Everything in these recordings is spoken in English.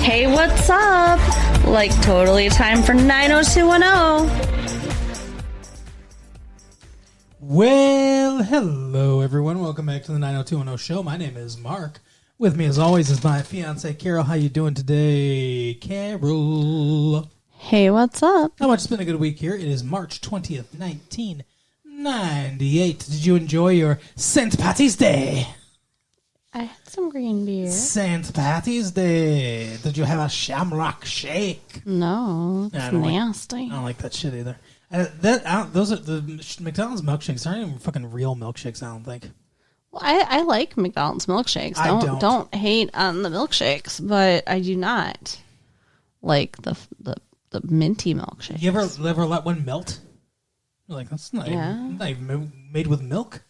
Hey, what's up? Like, totally time for 90210. Well, hello, everyone. Welcome back to the 90210 show. My name is Mark. With me, as always, is my fiance, Carol. How you doing today, Carol? Hey, what's up? How much? It's been a good week here. It is March 20th, 1998. Did you enjoy your St. Patty's Day? I had some green beer. St. Patty's Day. Did you have a shamrock shake? No, it's nasty. I don't like that shit either. Those are the McDonald's milkshakes. Aren't even fucking real milkshakes, I don't think. Well, I like McDonald's milkshakes. Don't hate on the milkshakes, but I do not like the minty milkshakes. You ever let one melt? You're like, that's not even made with milk.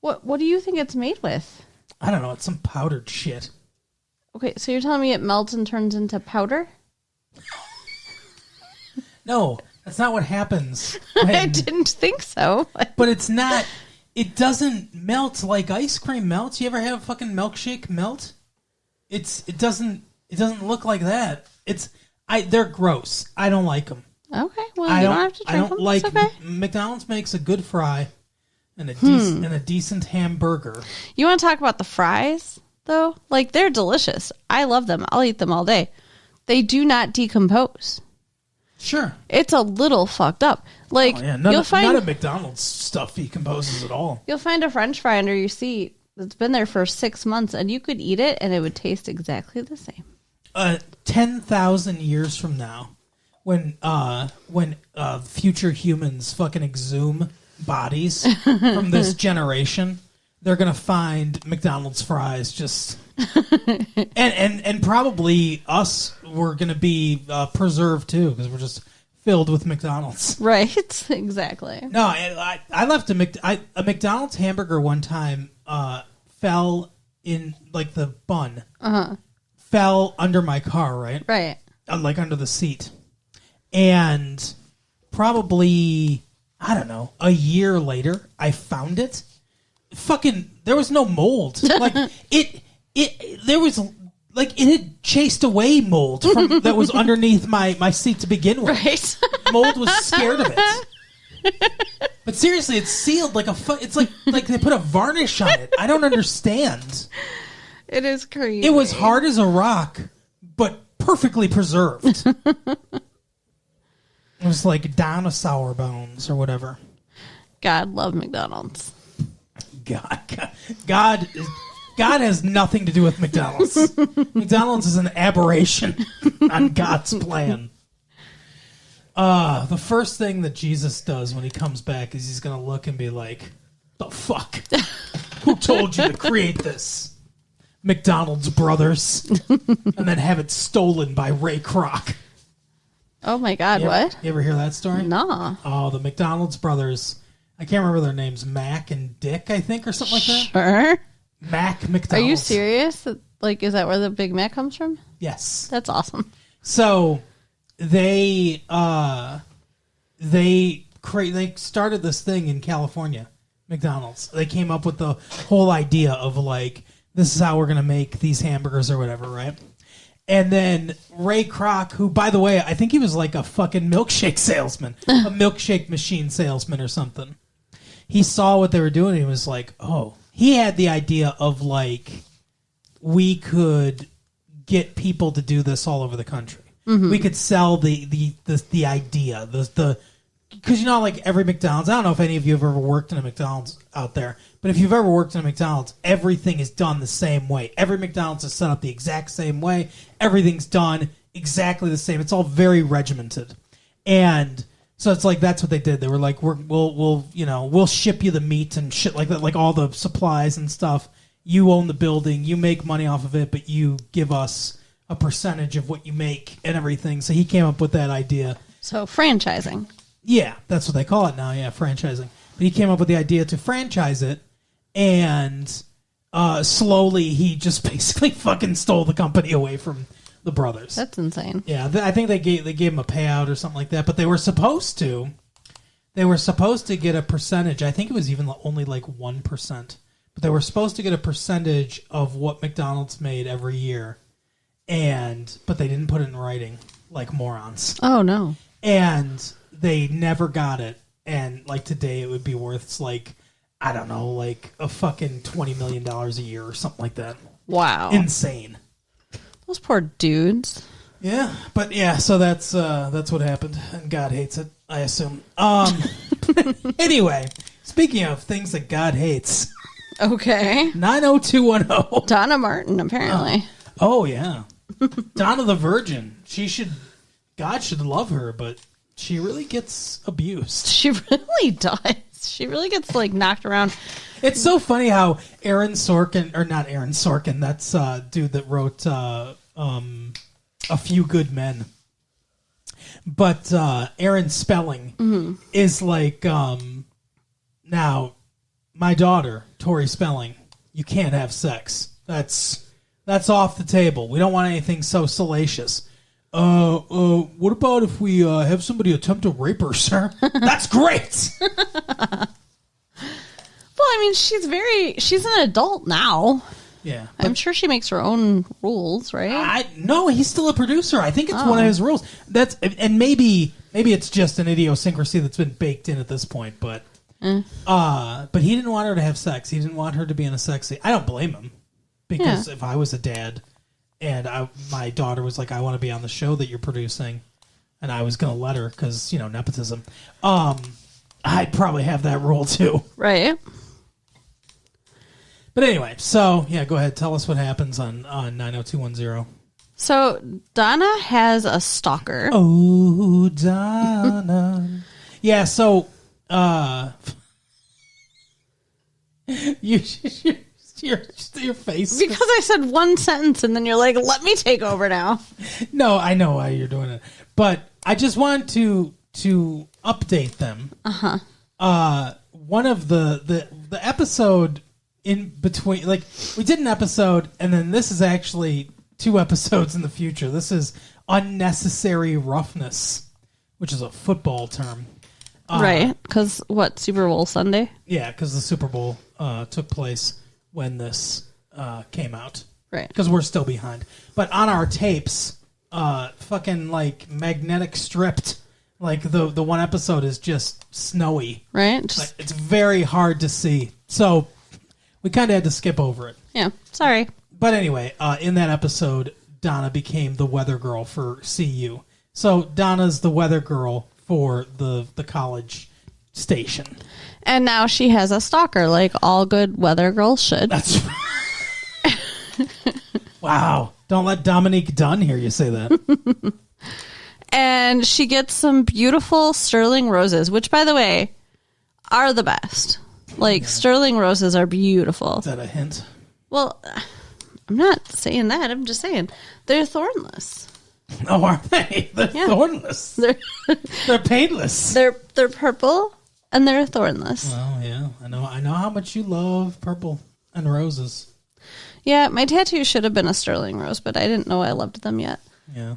What do you think it's made with? I don't know. It's some powdered shit. Okay, so you're telling me it melts and turns into powder? No, that's not what happens. I didn't think so. But it's not. It doesn't melt like ice cream melts. You ever have a fucking milkshake melt? It doesn't look like that. They're gross. I don't like them. Okay, well, you don't have to drink them. Like okay. McDonald's makes a good fry and a decent hamburger. You want to talk about the fries, though? Like, they're delicious. I love them. I'll eat them all day. They do not decompose. Sure. It's a little fucked up. Like, none of McDonald's stuff decomposes at all. You'll find a French fry under your seat that's been there for 6 months, and you could eat it, and it would taste exactly the same. 10,000 years from now, when future humans fucking exhume bodies from this generation, they're gonna find McDonald's fries just and probably us. We're gonna be preserved too because we're just filled with McDonald's. Right, exactly. No, I left a McDonald's hamburger one time. Fell in like the bun. Fell under my car. Right. Like under the seat, and probably. I don't know. A year later, I found it. Fucking, there was no mold. Like it had chased away mold that was underneath my seat to begin with. Right. Mold was scared of it. But seriously, it's sealed like it's like they put a varnish on it. I don't understand. It is crazy. It was hard as a rock, but perfectly preserved. It was like dinosaur bones or whatever. God love McDonald's. God has nothing to do with McDonald's. McDonald's is an aberration on God's plan. The first thing that Jesus does when he comes back is he's going to look and be like, the fuck? Who told you to create this? McDonald's brothers. And then have it stolen by Ray Kroc. Oh my God, what? You ever hear that story? No. Oh, the McDonald's brothers. I can't remember their names. Mac and Dick, I think, or something like that. Sure. Mac McDonald's. Are you serious? Like, is that where the Big Mac comes from? Yes. That's awesome. So they started this thing in California, McDonald's. They came up with the whole idea of like, this is how we're going to make these hamburgers or whatever, right? And then Ray Kroc, who, by the way, I think he was like a fucking milkshake salesman, a milkshake machine salesman or something. He saw what they were doing and he was like, oh. He had the idea of like, we could get people to do this all over the country. Mm-hmm. We could sell the idea, because you know, like every McDonald's, I don't know if any of you have ever worked in a McDonald's out there, but if you've ever worked in a McDonald's, everything is done the same way. Every McDonald's is set up the exact same way. Everything's done exactly the same. It's all very regimented. And so it's like, that's what they did. They were like, we'll ship you the meat and shit like that, like all the supplies and stuff. You own the building, you make money off of it, but you give us a percentage of what you make and everything. So he came up with that idea. So franchising. Yeah, that's what they call it now. Yeah, franchising. But he came up with the idea to franchise it, and slowly he just basically fucking stole the company away from the brothers. That's insane. Yeah, I think they gave him a payout or something like that. But they were supposed to. They were supposed to get a percentage. I think it was even only like 1%. But they were supposed to get a percentage of what McDonald's made every year. but they didn't put it in writing like morons. Oh, no. And they never got it. And like today it would be worth like, I don't know, like a fucking $20 million a year or something like that. Wow. Insane. Those poor dudes. Yeah, but yeah, so that's what happened, and God hates it, I assume. Anyway, speaking of things that God hates. Okay. 90210. Donna Martin, apparently. Oh yeah. Donna the Virgin. God should love her, but she really gets abused. She really does. She really gets like knocked around. It's so funny how Aaron Sorkin, or not Aaron Sorkin, that's dude that wrote A Few Good Men. But Aaron Spelling is like, now, my daughter, Tori Spelling, you can't have sex. That's off the table. We don't want anything so salacious. What about if we have somebody attempt to rape her, sir? That's great! Well, I mean, she's an adult now. Yeah. I'm sure she makes her own rules, right? No, he's still a producer. I think it's one of his rules. And maybe it's just an idiosyncrasy that's been baked in at this point, but he didn't want her to have sex. He didn't want her to be in a sex scene. I don't blame him. Because if I was a dad and my daughter was like, I want to be on the show that you're producing, and I was going to let her because, nepotism, I'd probably have that rule too. Right. But anyway, so, yeah, go ahead. Tell us what happens on 90210. So, Donna has a stalker. Oh, Donna. Yeah, so, your face. Because I said one sentence and then you're like, let me take over now. No, I know why you're doing it. But I just want to update them. One of the episode in between, like, we did an episode, and then this is actually 2 episodes in the future. This is Unnecessary Roughness, which is a football term. Right, because what, Super Bowl Sunday? Yeah, because the Super Bowl took place when this came out. Right. Because we're still behind. But on our tapes, fucking, like, magnetic stripped, like, the one episode is just snowy. Right. Like, it's very hard to see. So we kind of had to skip over it. Yeah, sorry. But anyway, in that episode, Donna became the weather girl for CU. So Donna's the weather girl for the college station. And now she has a stalker, like all good weather girls should. That's wow. Don't let Dominique Dunn hear you say that. And she gets some beautiful sterling roses, which, by the way, are the best. Like, sterling roses are beautiful. Is that a hint? Well, I'm not saying that. I'm just saying they're thornless. Oh, are they? They're thornless. They're painless. They're purple and they're thornless. Oh yeah, I know how much you love purple and roses. Yeah, my tattoo should have been a sterling rose, but I didn't know I loved them yet. Yeah.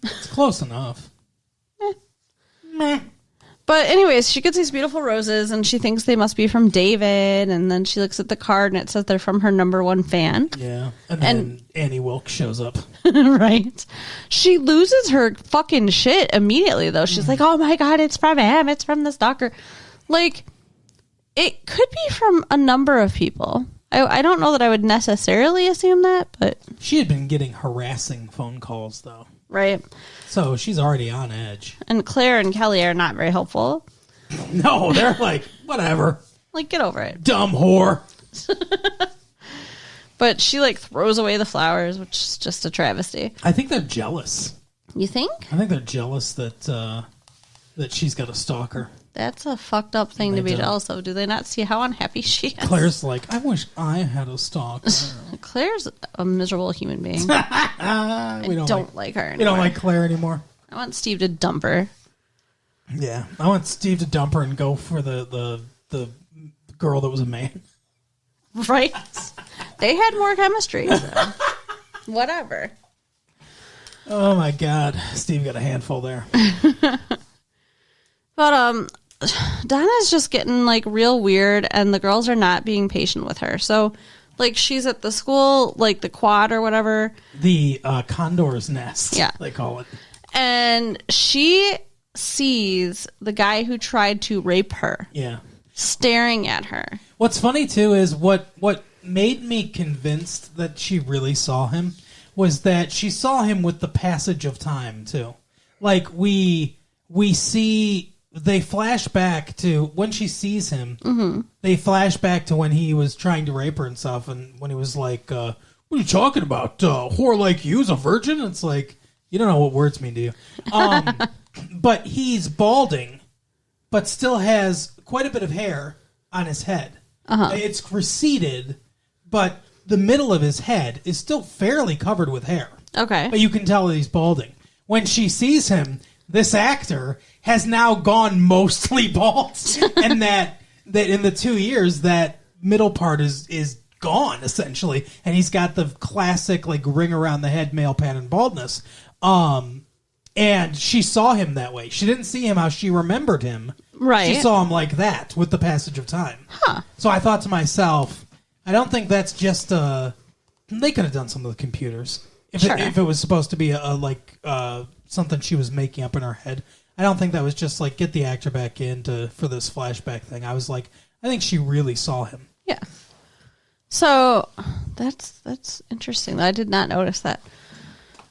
It's close enough. Meh. But anyways, she gets these beautiful roses, and she thinks they must be from David, and then she looks at the card, and it says they're from her #1 fan. Yeah, and then Annie Wilkes shows up. Right. She loses her fucking shit immediately, though. She's like, oh my God, it's from him. It's from the stalker. Like, it could be from a number of people. I don't know that I would necessarily assume that, but... She had been getting harassing phone calls, though. Right. So she's already on edge. And Claire and Kelly are not very helpful. No, they're like, whatever. Like, get over it. Dumb whore. But she, like, throws away the flowers, which is just a travesty. I think they're jealous. You think? I think they're jealous that she's got a stalker. That's a fucked up thing to be jealous of. Do they not see how unhappy she is? Claire's like, I wish I had a stalker. Claire's a miserable human being. We don't like her anymore. We don't like Claire anymore. I want Steve to dump her. Yeah. I want Steve to dump her and go for the girl that was a man. Right? They had more chemistry. So. Whatever. Oh, my God. Steve got a handful there. But, Donna's just getting, like, real weird, and the girls are not being patient with her. So, Like, she's at the school, like the quad or whatever. The condor's nest, Yeah. they call it. And she sees the guy who tried to rape her. Yeah. Staring at her. What's funny, too, is what made me convinced that she really saw him was that she saw him with the passage of time, too. Like, we see... They flash back to when she sees him. Mm-hmm. They flash back to when he was trying to rape her and stuff, and when he was like, "What are you talking about? Whore like you's a virgin?" It's like you don't know what words mean, do you? But he's balding, but still has quite a bit of hair on his head. Uh-huh. It's receded, but the middle of his head is still fairly covered with hair. Okay, but you can tell that he's balding. When she sees him, this actor has now gone mostly bald, and that in the 2 years that middle part is gone essentially, and he's got the classic like ring around the head male pattern baldness. And she saw him that way. She didn't see him how she remembered him. Right. She saw him like that with the passage of time. Huh. So I thought to myself, I don't think that's just they could have done some of the computers if it was supposed to be a something she was making up in her head. I don't think that was just like get the actor back in for this flashback thing. I was like, I think she really saw him. Yeah. So that's interesting. I did not notice that.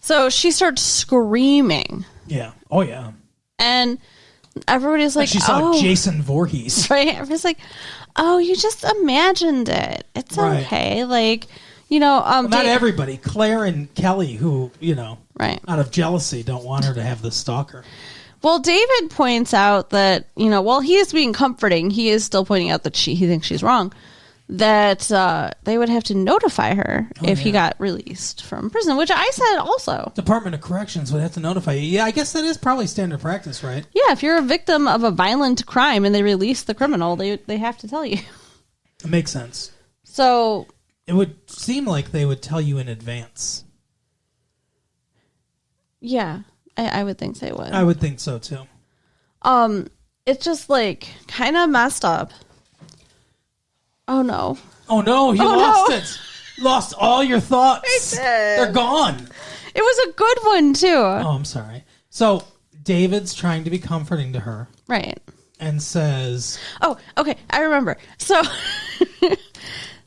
So she starts screaming. Yeah. Oh yeah. And everybody's like, she saw Jason Voorhees. Right. Everybody's like, oh, you just imagined it. It's okay. Like, not everybody. Claire and Kelly, who, right, out of jealousy, don't want her to have the stalker. Well, David points out that, while he is being comforting, he is still pointing out that he thinks she's wrong, that they would have to notify her if he got released from prison, which I said also. Department of Corrections would have to notify you. Yeah, I guess that is probably standard practice, right? Yeah, if you're a victim of a violent crime and they release the criminal, they have to tell you. It makes sense. So... It would seem like they would tell you in advance. Yeah, I would think they would. I would think so, too. It's just, like, kind of messed up. Oh, no. Oh, no, you lost it. Lost all your thoughts. I did. They're gone. It was a good one, too. Oh, I'm sorry. So, David's trying to be comforting to her. Right. And says... Oh, okay, I remember. So...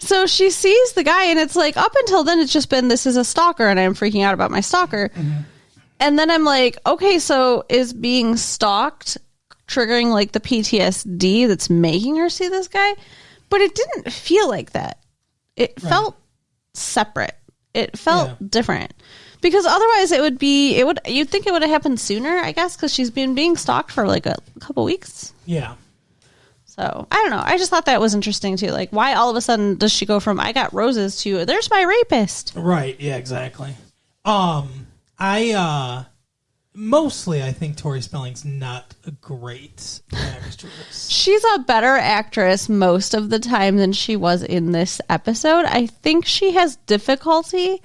So she sees the guy, and it's like, up until then, it's just been, this is a stalker, and I'm freaking out about my stalker. Mm-hmm. And then I'm like, okay, so is being stalked triggering, like, the PTSD that's making her see this guy? But it didn't feel like that. It felt separate. It felt different. Because otherwise you'd think it would have happened sooner, I guess, because she's been being stalked for, like, a couple weeks. Yeah. So, I don't know. I just thought that was interesting, too. Like, why all of a sudden does she go from, I got roses to, there's my rapist? Right. Yeah, exactly. Mostly, I think Tori Spelling's not a great actress. She's a better actress most of the time than she was in this episode. I think she has difficulty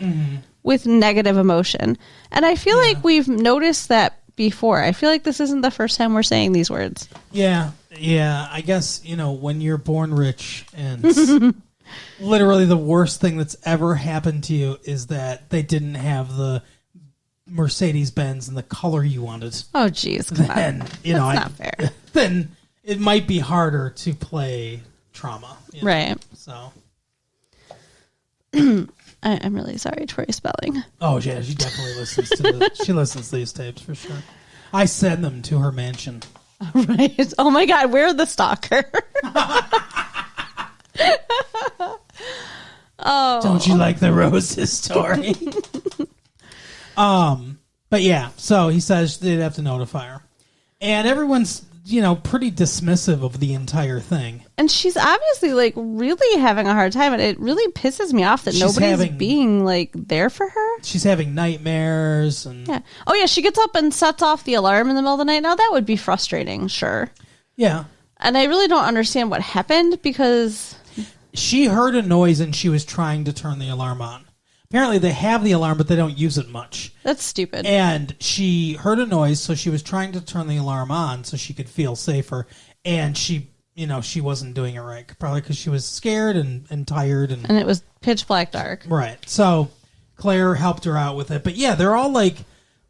with negative emotion. And I feel like we've noticed that before. I feel like this isn't the first time we're saying these words. Yeah. Yeah, I guess, when you're born rich and literally the worst thing that's ever happened to you is that they didn't have the Mercedes-Benz in the color you wanted. Oh, geez. Then, that's not fair. Then it might be harder to play trauma. Right. So. I'm really sorry, Tori Spelling. Oh, yeah, she definitely listens she listens to these tapes for sure. I send them to her mansion. Right. Oh my God, we're the stalker. Oh. Don't you like the roses story? But yeah, so he says they'd have to notify her. And everyone's, pretty dismissive of the entire thing. And she's obviously, like, really having a hard time. And it really pisses me off that nobody's being, like, there for her. She's having nightmares. And yeah. Oh, yeah, she gets up and sets off the alarm in the middle of the night. Now, that would be frustrating, sure. Yeah. And I really don't understand what happened because... She heard a noise and she was trying to turn the alarm on. Apparently, they have the alarm, but they don't use it much. That's stupid. And she heard a noise, so she was trying to turn the alarm on so she could feel safer. And she, she wasn't doing it right. Probably because she was scared and tired. And it was pitch black dark. Right. So Claire helped her out with it. But yeah, they're all like,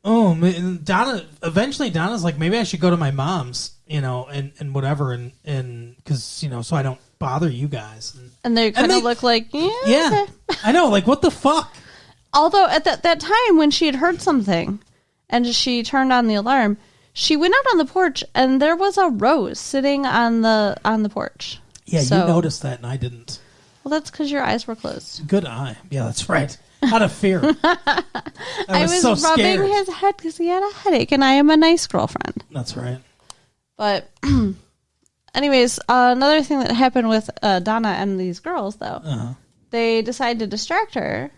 oh, and Donna's like, maybe I should go to my mom's, and whatever. And because, so I don't bother you guys. And they kind of look like, yeah, okay. I know. Like, what the fuck? Although at that time when she had heard something and she turned on the alarm, she went out on the porch and there was a rose sitting on the porch. Yeah, you noticed that and I didn't. Well, that's because your eyes were closed. Good eye. Yeah, that's right. Out of fear. I was so rubbing scared. his head because he had a headache, and I am a nice girlfriend. That's right. But anyways, another thing that happened with Donna and these girls, though, they decided to distract her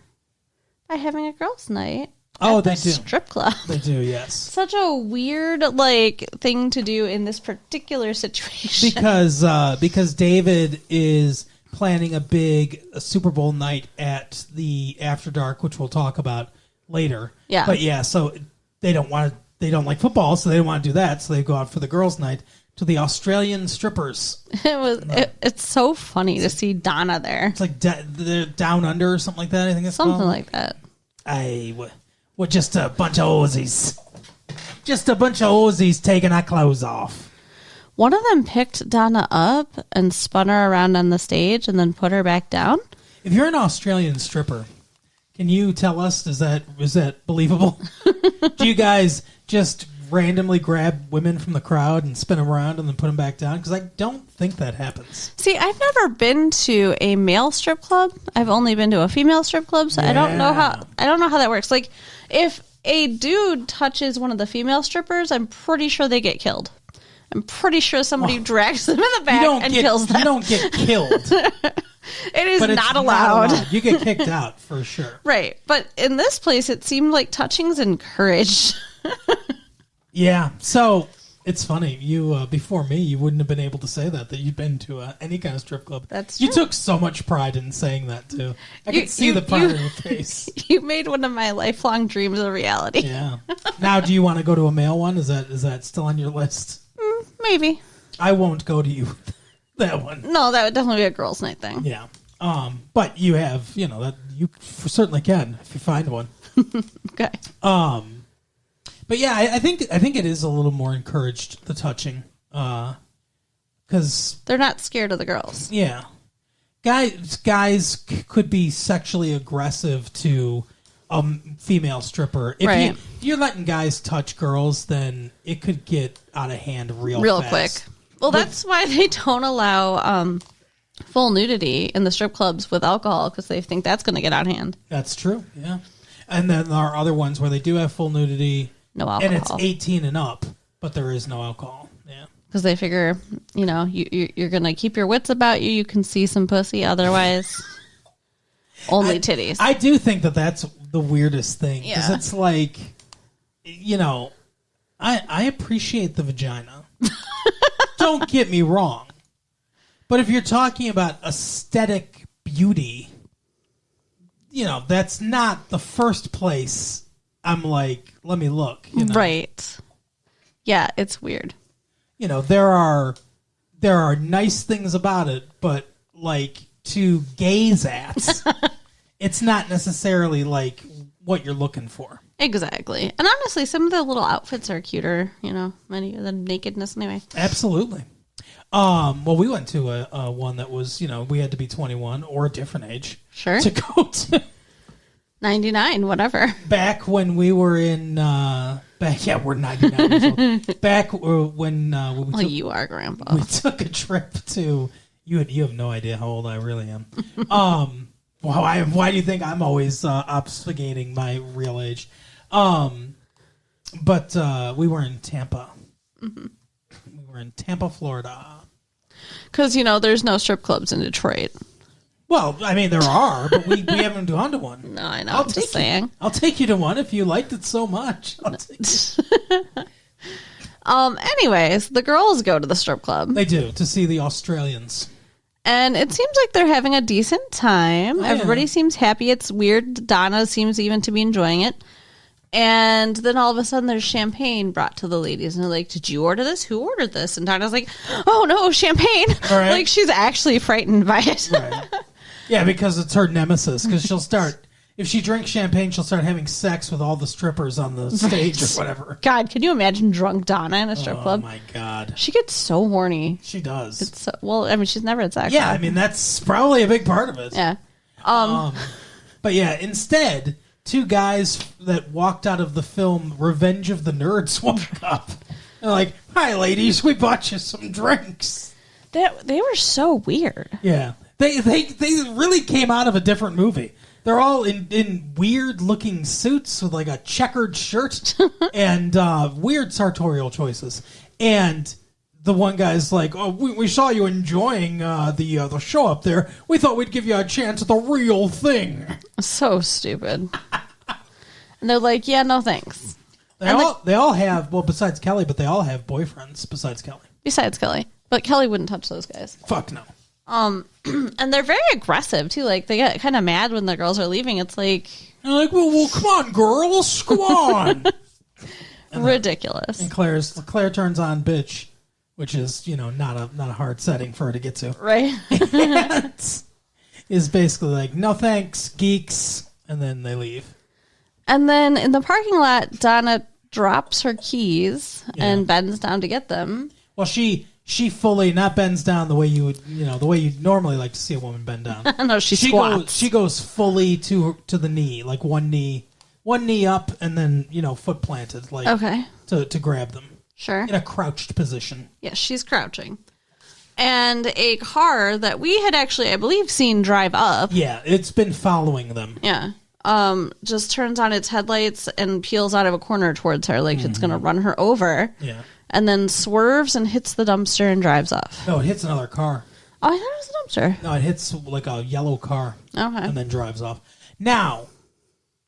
by having a girls' night. Oh, they do. Strip club. They do, yes. Such a weird thing to do in this particular situation. Because David is planning a big Super Bowl night at the After Dark, which we'll talk about later. Yeah. But yeah, so they don't like football, so they don't want to do that. So they go out for the girls' night to the Australian strippers. It's so funny to see Donna there. It's like they're Down Under or something like that. I think it's something called. like that. We're just a bunch of Aussies. Just a bunch of Aussies taking our clothes off. One of them picked Donna up and spun her around on the stage and then put her back down. If you're an Australian stripper, can you tell us, is that believable? Do you guys just randomly grab women from the crowd and spin them around and then put them back down? Because I don't think that happens. See, I've never been to a male strip club. I've only been to a female strip club, so I don't know how that works. Like, if a dude touches one of the female strippers, I'm pretty sure they get killed. I'm pretty sure somebody drags them in the back and kills them. You don't get killed. It is not allowed. You get kicked out for sure. Right. But in this place, it seemed like touching's encouraged. Yeah. So it's funny. You before me, you wouldn't have been able to say that you'd been to any kind of strip club. That's true. You took so much pride in saying that too. I could see the pride in your face. You made one of my lifelong dreams a reality. Yeah. Now, do you want to go to a male one? Is that still on your list? Maybe. I won't go to you that one. No, that would definitely be a girls' night thing. Yeah. But you have, that you certainly can if you find one. Okay. But yeah, I think it is a little more encouraged, the touching, because they're not scared of the girls. Yeah, guys could be sexually aggressive to a female stripper. If you're letting guys touch girls, then it could get out of hand real fast. Quick. Well, that's why they don't allow full nudity in the strip clubs with alcohol, because they think that's going to get out of hand. That's true. Yeah, and then there are other ones where they do have full nudity. No alcohol. And it's 18 and up, but there is no alcohol. Yeah. Because they figure, you're going to keep your wits about you. You can see some pussy. Otherwise, only titties. I do think that's the weirdest thing. Because it's like, I appreciate the vagina. Don't get me wrong. But if you're talking about aesthetic beauty, that's not the first place I'm like, let me look. Right. Yeah, it's weird. There are nice things about it, but like to gaze at, it's not necessarily like what you're looking for. Exactly. And honestly, some of the little outfits are cuter, many of the nakedness anyway. Absolutely. Well, we went to a one that was, we had to be 21 or a different age. Sure. To go to 99, whatever. Back when we were in, we're 99 years old. Back when you are, Grandpa. We took a trip to, you have no idea how old I really am. Why do you think I'm always obfuscating my real age? But we were in Tampa. Mm-hmm. We were in Tampa, Florida. Because, there's no strip clubs in Detroit. Well, I mean, there are, but we haven't gone to one. No, I know. I'm just saying. I'll take you to one if you liked it so much. Anyways, the girls go to the strip club. They do, to see the Australians. And it seems like they're having a decent time. Everybody seems happy. It's weird. Donna seems even to be enjoying it. And then all of a sudden there's champagne brought to the ladies. And they're like, did you order this? Who ordered this? And Donna's like, oh no, champagne. Right. Like she's actually frightened by it. Right. Yeah, because it's her nemesis. Because she'll start, if she drinks champagne, she'll start having sex with all the strippers on the stage or whatever. God, can you imagine drunk Donna in a strip club? Oh my God. She gets so horny. She does. It's so, well, I mean, she's never at sex. Yeah, I mean, that's probably a big part of it. Yeah. But yeah, instead, two guys that walked out of the film Revenge of the Nerds walk up. They're like, "Hi, ladies, we bought you some drinks." They were so weird. Yeah, they really came out of a different movie. They're all in weird looking suits with like a checkered shirt and weird sartorial choices. And the one guy's like, "Oh, we saw you enjoying the show up there. We thought we'd give you a chance at the real thing." So stupid. And they're like, "Yeah, no thanks." They all have, well, besides Kelly, but they all have boyfriends besides Kelly. Besides Kelly. But Kelly wouldn't touch those guys. Fuck no. And they're very aggressive, too. Like, they get kind of mad when the girls are leaving. It's like... They're like, well, come on, girls. Come on. Ridiculous. And Claire turns on bitch, which is, not a hard setting for her to get to. Right. Is basically like, no thanks, geeks. And then they leave. And then in the parking lot, Donna drops her keys and bends down to get them. Well, she fully not bends down the way you would, the way you'd normally like to see a woman bend down. No, she squats. She goes fully to the knee, like one knee up, and then foot planted, like to grab them. Sure. In a crouched position. Yes, she's crouching. And a car that we had actually, I believe, seen drive up. Yeah, it's been following them. Yeah. Just turns on its headlights and peels out of a corner towards her like it's going to run her over. Yeah. And then swerves and hits the dumpster and drives off. No, it hits another car. Oh, I thought it was a dumpster. No, it hits like a yellow car. Okay. And then drives off. Now,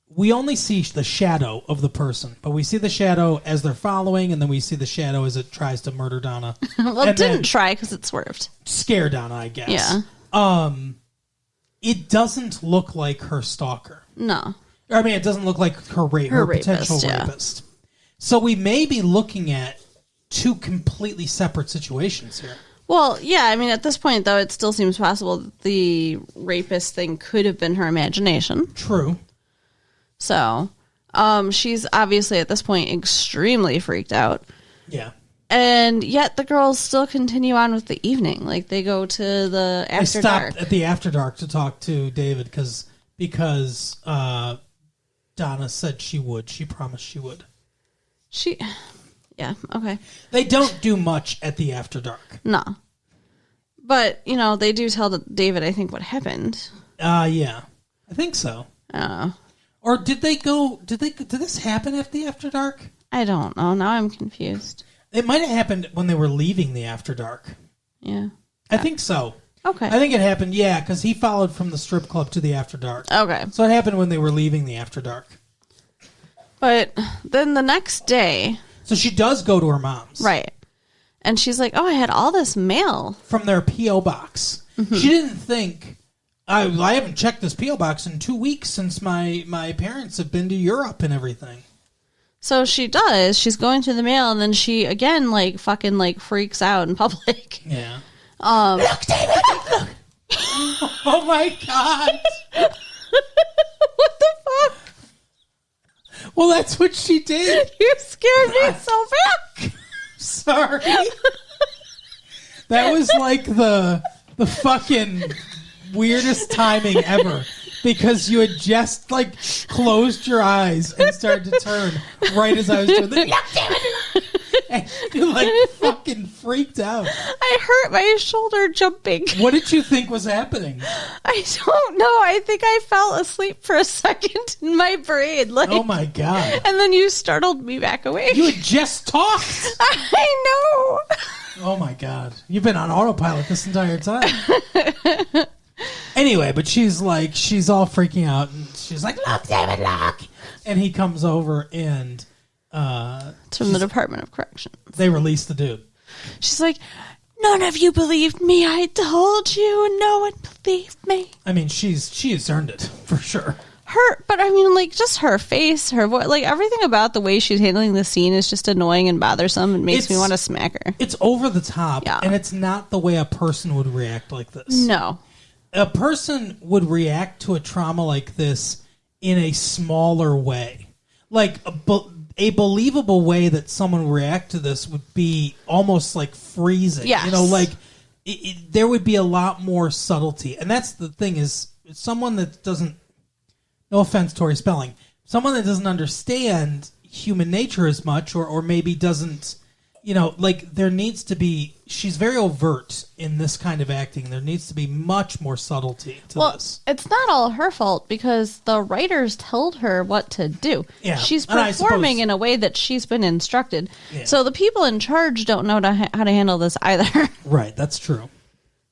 we only see the shadow of the person, but we see the shadow as they're following, and then we see the shadow as it tries to murder Donna. Well, it didn't try because it swerved. Scare Donna, I guess. Yeah. It doesn't look like her stalker. No. I mean, it doesn't look like her potential rapist. So we may be looking at two completely separate situations here. Well, yeah, I mean, at this point, though, it still seems possible that the rapist thing could have been her imagination. True. So, she's obviously, at this point, extremely freaked out. Yeah. And yet the girls still continue on with the evening. Like, they go to the after dark. They stopped at the after dark to talk to David because Donna said she would. She promised she would. Yeah, okay. They don't do much at the after dark. No. But, they do tell David, I think, what happened. Yeah. I think so. Oh. Or did this happen at the after dark? I don't know. Now I'm confused. It might have happened when they were leaving the after dark. Yeah. I think so. Okay. I think it happened, yeah, because he followed from the strip club to the after dark. Okay. So it happened when they were leaving the after dark. But then the next day... So she does go to her mom's. Right. And she's like, oh, I had all this mail. From their P.O. box. Mm-hmm. She didn't think... I haven't checked this P.O. box in 2 weeks since my parents have been to Europe and everything. So she does. She's going through the mail, and then she, again, fucking freaks out in public. Yeah. Look, David, look. Oh, my God. What the fuck? Well, that's what she did. You scared me so bad. Sorry. That was like the fucking weirdest timing ever. Because you had just closed your eyes and started to turn right as I was doing the look, damn it! And you fucking freaked out. I hurt my shoulder jumping. What did you think was happening? I don't know. I think I fell asleep for a second in my brain. Oh my God. And then you startled me back awake. You had just talked. I know. Oh my God. You've been on autopilot this entire time. Anyway, but she's all freaking out, and she's like, look, David, look. And he comes over, and... It's from the Department of Corrections. They release the dude. She's like, none of you believed me. I told you, and no one believed me. I mean, she has earned it, for sure. But I mean, just her face, her voice, everything about the way she's handling the scene is just annoying and bothersome and makes me want to smack her. It's over the top, yeah. And it's not the way a person would react like this. No. a person would react to a trauma like this in a smaller way. Like a believable way that someone would react to this would be almost like freezing. Yes. You know, like there would be a lot more subtlety. And that's the thing is someone that doesn't, no offense, Tori Spelling, someone that doesn't understand human nature as much or maybe doesn't, you know, like there needs to be, she's very overt in this kind of acting. There needs to be much more subtlety to this. It's not all her fault because the writers told her what to do. Yeah, she's performing in a way that she's been instructed. Yeah. So the people in charge don't know how to handle this either. Right, that's true.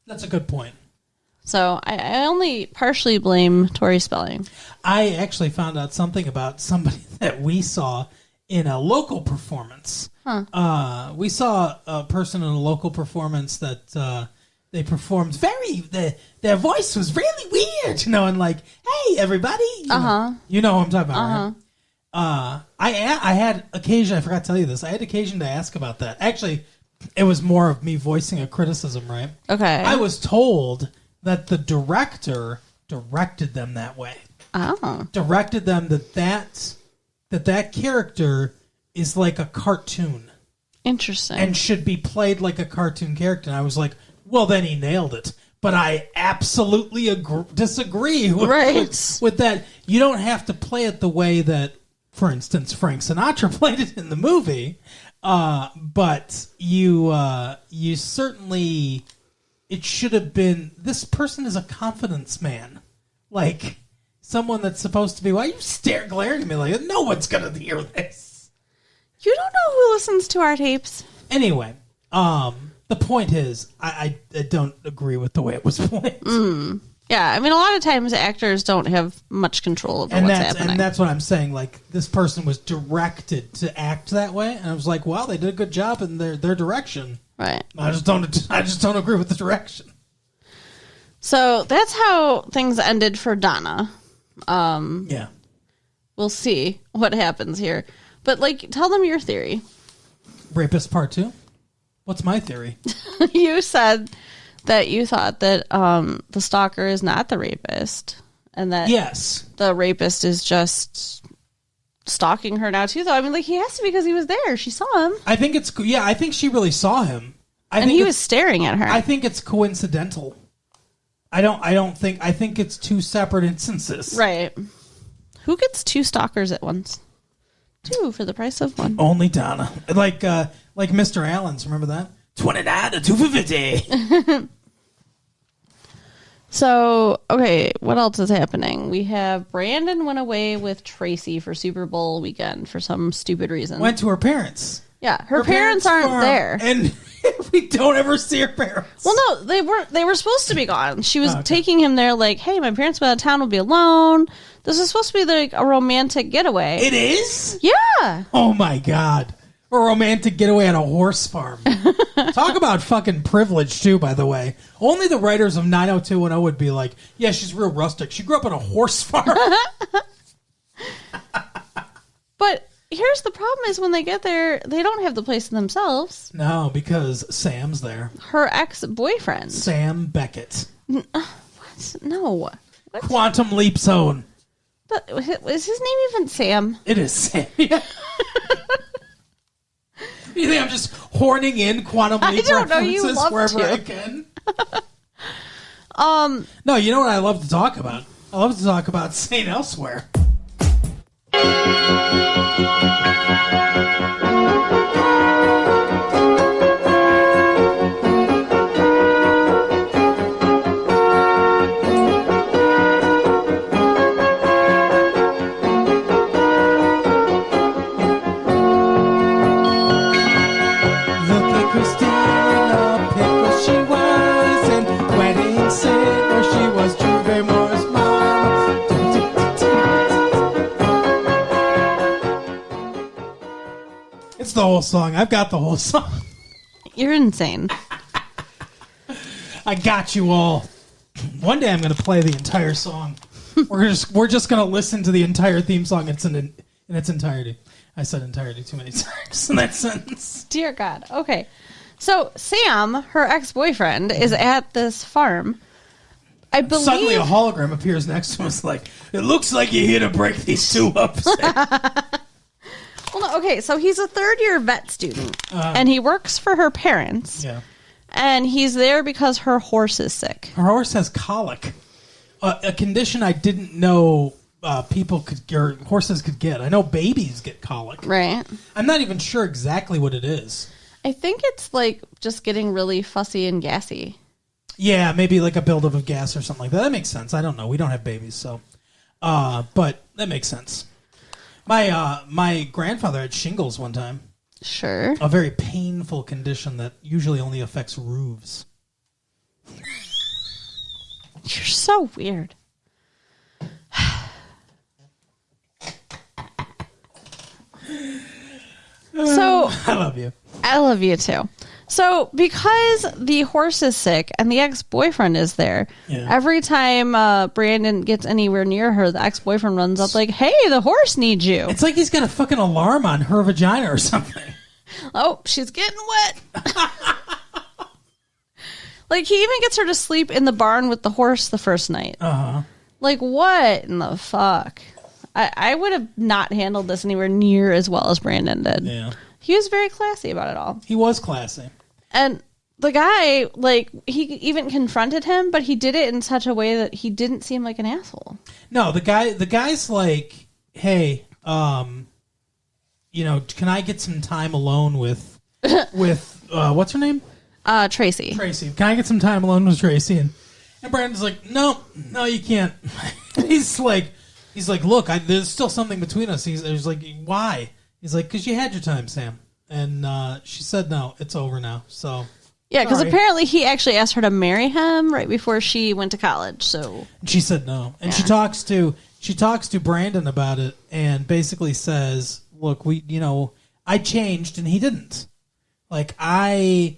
That's a good point. So I only partially blame Tori Spelling. I actually found out something about somebody that we saw in a local performance. Huh. We saw a person in a local performance that they performed their voice was really weird, you know, and like, hey, everybody. You know who I'm talking about, right? I had occasion, I forgot to tell you this, I had occasion to ask about that. Actually, it was more of me voicing a criticism, right? Okay. I was told that the director directed them that way. Oh. Directed them that character is like a cartoon. Interesting. And should be played like a cartoon character. And I was like, well, then he nailed it. But I absolutely disagree with that. You don't have to play it the way that, for instance, Frank Sinatra played it in the movie. But you certainly... It should have been, this person is a confidence man. Like, someone that's supposed to be, why are you glaring at me like, no one's going to hear this. You don't know who listens to our tapes. Anyway, the point is, I don't agree with the way it was played. Yeah, I mean, a lot of times actors don't have much control over what's happening. And that's what I'm saying. Like, this person was directed to act that way. And I was like, well, they did a good job in their direction. Right. I just don't agree with the direction. So that's how things ended for Donna. Yeah. We'll see what happens here. But, like, tell them your theory. Rapist part 2? What's my theory? You said that you thought that the stalker is not the rapist. And that the rapist is just stalking her now, too, though. I mean, like, he has to because he was there. She saw him. I think I think she really saw him. And he was staring at her. I think it's coincidental. I think it's two separate instances. Right. Who gets 2 stalkers at once? 2 for the price of 1. Only Donna. Like Mr. Allen's, remember that? 29 to 2 for 50. So, okay, what else is happening? We have Brandon went away with Tracy for Super Bowl weekend for some stupid reason. Went to her parents. Yeah, her parents aren't there. And we don't ever see her parents. Well, no, they were supposed to be gone. She was taking him there like, hey, my parents went out of town, will be alone. This is supposed to be like a romantic getaway. It is? Yeah. Oh, my God. A romantic getaway on a horse farm. Talk about fucking privilege, too, by the way. Only the writers of 90210 would be like, yeah, she's real rustic. She grew up on a horse farm. But here's the problem is when they get there, they don't have the place to themselves. No, because Sam's there. Her ex-boyfriend. Sam Beckett. What? No. What? Quantum Leap Zone. But is his name even Sam? It is Sam. Yeah. You think I'm just horning in Quantum Leap references wherever I can? No, you know what I love to talk about? I love to talk about St. Elsewhere. The whole song. I've got the whole song. You're insane. I got you all. One day I'm going to play the entire song. We're just going to listen to the entire theme song in its entirety. I said entirety too many times in that sentence. Dear God. Okay. So Sam, her ex-boyfriend, is at this farm I believe Suddenly a hologram appears next to us like, it looks like you're here to break these two up. Well, no, okay, so he's a third-year vet student, and he works for her parents. Yeah. And he's there because her horse is sick. Her horse has colic, a condition I didn't know horses could get. I know babies get colic. Right. I'm not even sure exactly what it is. I think it's like just getting really fussy and gassy. Yeah, maybe like a buildup of gas or something like that. That makes sense. I don't know. We don't have babies, so. But that makes sense. My grandfather had shingles one time. Sure. A very painful condition that usually only affects roofs. You're so weird. So I love you. I love you too. So because the horse is sick and the ex-boyfriend is there, every time Brandon gets anywhere near her, the ex-boyfriend runs up like, hey, the horse needs you. It's like he's got a fucking alarm on her vagina or something. Oh, she's getting wet. Like, he even gets her to sleep in the barn with the horse the first night. Uh-huh. Like, what in the fuck? I would have not handled this anywhere near as well as Brandon did. Yeah. He was very classy about it all. He was classy. And the guy, like, he even confronted him, but he did it in such a way that he didn't seem like an asshole. No, the guy's like, hey, you know, can I get some time alone with what's her name? Tracy. Tracy. Can I get some time alone with Tracy? And Brandon's like, no, you can't. He's like, look, there's still something between us. He's like, why? He's like, because you had your time, Sam. And she said, no, it's over now. So yeah, because apparently he actually asked her to marry him right before she went to college. So and she said no. And she talks to Brandon about it and basically says, look, I changed and he didn't. Like, I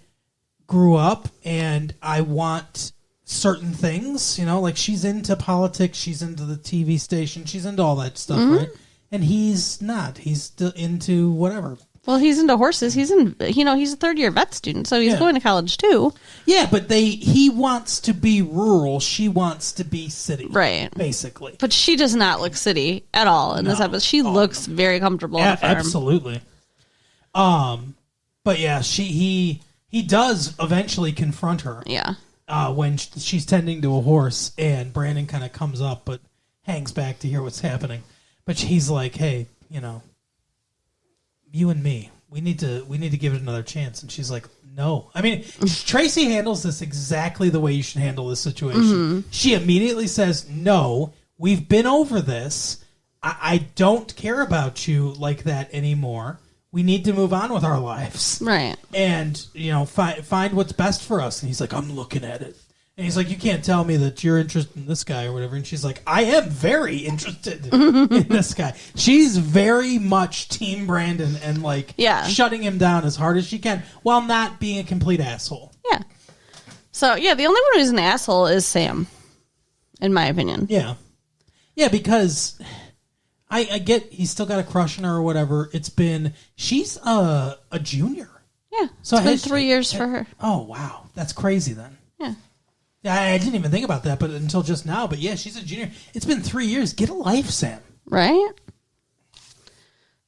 grew up and I want certain things, like she's into politics, she's into the TV station, she's into all that stuff, right? And he's not. He's still into whatever. Well, he's into horses. He's he's a third-year vet student, so he's going to college too. Yeah, but he wants to be rural. She wants to be city. Right. Basically. But she does not look city at all in this episode. She looks very comfortable on the farm. Absolutely. But yeah, he does eventually confront her. Yeah. When she's tending to a horse, and Brandon kind of comes up, but hangs back to hear what's happening. But he's like, hey, you and me, we need to give it another chance. And she's like, no. I mean, Tracy handles this exactly the way you should handle this situation. Mm-hmm. She immediately says, no, we've been over this. I don't care about you like that anymore. We need to move on with our lives. Right. And, find what's best for us. And he's like, I'm looking at it. And he's like, you can't tell me that you're interested in this guy or whatever. And she's like, I am very interested in this guy. She's very much Team Brandon and shutting him down as hard as she can while not being a complete asshole. Yeah. So, the only one who's an asshole is Sam, in my opinion. Yeah. Yeah, because I get he's still got a crush on her or whatever. She's a junior. Yeah. So it's been 3 years for her. Oh, wow. That's crazy then. Yeah. I didn't even think about that, but until just now. But yeah, she's a junior. It's been 3 years. Get a life, Sam. Right?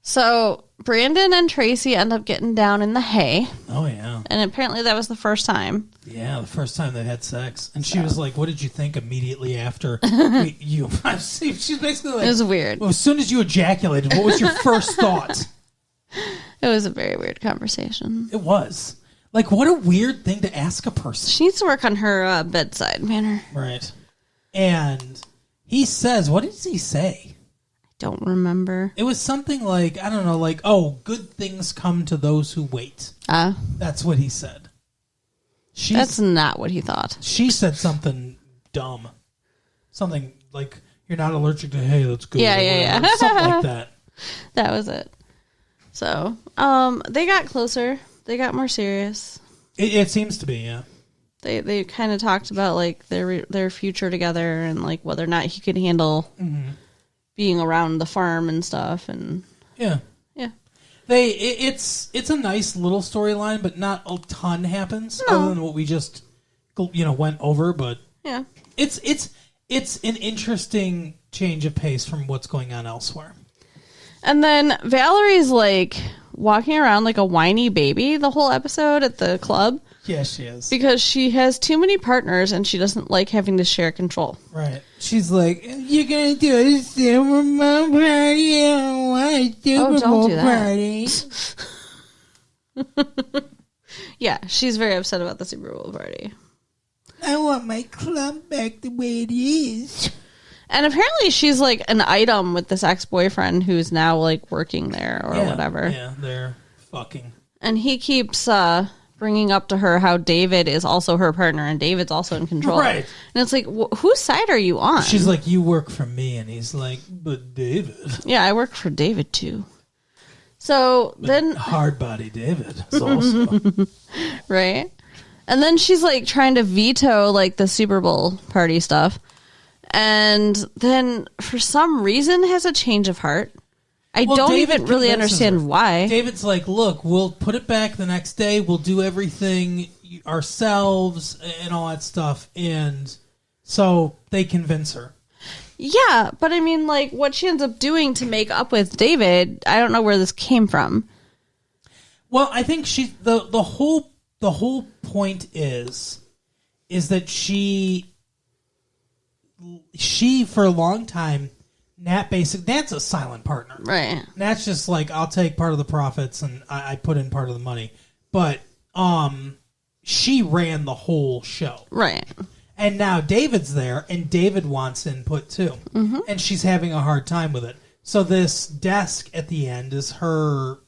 So Brandon and Tracy end up getting down in the hay. Oh, yeah. And apparently that was the first time. Yeah, the first time they had sex. And she was like, what did you think immediately after you... She's basically like... It was weird. Well, as soon as you ejaculated, what was your first thought? It was a very weird conversation. It was. Like, what a weird thing to ask a person. She needs to work on her bedside manner. Right. And he says, what does he say? I don't remember. It was something like, I don't know, like, oh, good things come to those who wait. That's what he said. That's not what he thought. She said something dumb. Something like, you're not allergic to hay, that's good. Yeah. Something like that. That was it. So, they got closer. They got more serious. It seems to be, yeah. They kind of talked about like their future together and like whether or not he could handle being around the farm and stuff and yeah. It's a nice little storyline, but not a ton happens other than what we just went over. But It's an interesting change of pace from what's going on elsewhere. And then Valerie's like walking around like a whiny baby the whole episode at the club. Yes, she is. Because she has too many partners and she doesn't like having to share control. Right. She's like, you're going to do a Super Bowl party? I don't want a Super Bowl party. Yeah, she's very upset about the Super Bowl party. I want my club back the way it is. And apparently she's like an item with this ex-boyfriend who's now like working there or whatever. Yeah, they're fucking. And he keeps bringing up to her how David is also her partner and David's also in control. Right. And it's like, whose side are you on? She's like, you work for me. And he's like, but David. Yeah, I work for David too. So but then... Hard body David is also. Right. And then she's like trying to veto like the Super Bowl party stuff. And then for some reason has a change of heart. I don't David even really understand why. David's like, look, we'll put it back the next day. We'll do everything ourselves and all that stuff. And so they convince her. Yeah, but I mean, like, what she ends up doing to make up with David, I don't know where this came from. Well, I think the whole point is that she for a long time, Nat's a silent partner. Right. Nat's just like, I'll take part of the profits and I put in part of the money. But she ran the whole show. Right. And now David's there and David wants input too. Mm-hmm. And she's having a hard time with it. So this desk at the end is her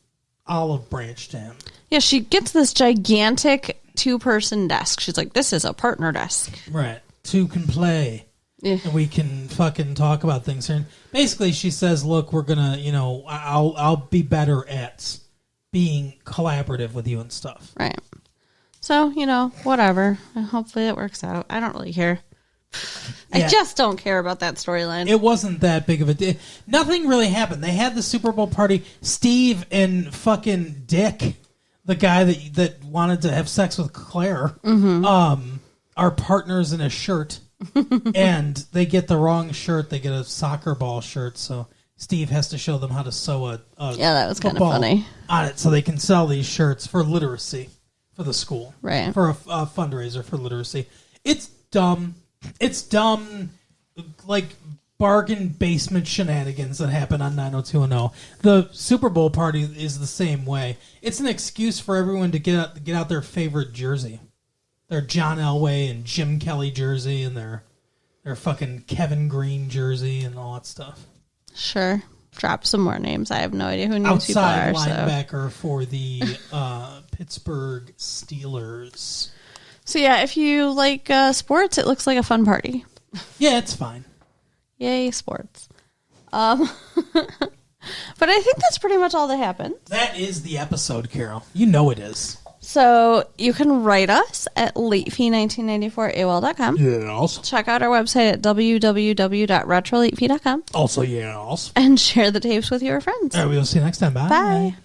olive branch to him. Yeah, she gets this gigantic 2-person desk. She's like, this is a partner desk. Right. Two can play. Yeah. And we can fucking talk about things here. And basically, she says, look, we're going to, I'll be better at being collaborative with you and stuff. Right. So, whatever. Hopefully it works out. I don't really care. Yeah. I just don't care about that storyline. It wasn't that big of a deal. Nothing really happened. They had the Super Bowl party. Steve and fucking Dick, the guy that wanted to have sex with Claire, are partners in a shirt. And they get the wrong shirt. They get a soccer ball shirt, so Steve has to show them how to sew a that was kind of funny on it, so they can sell these shirts for literacy for the school, right? For a fundraiser for literacy. It's dumb. It's dumb, like bargain basement shenanigans that happen on 90210. The Super Bowl party is the same way. It's an excuse for everyone to get out their favorite jersey. Their John Elway and Jim Kelly jersey and their fucking Kevin Green jersey and all that stuff. Sure. Drop some more names. I have no idea who names outside people are. Linebacker for the Pittsburgh Steelers. So yeah, if you like sports, it looks like a fun party. Yeah, it's fine. Yay, sports. But I think that's pretty much all that happened. That is the episode, Carol. You know it is. So you can write us at latefee1994@AOL.com. Yes. Check out our website at www.retrolatefee.com. Also, yes. And share the tapes with your friends. All right, we'll see you next time. Bye. Bye.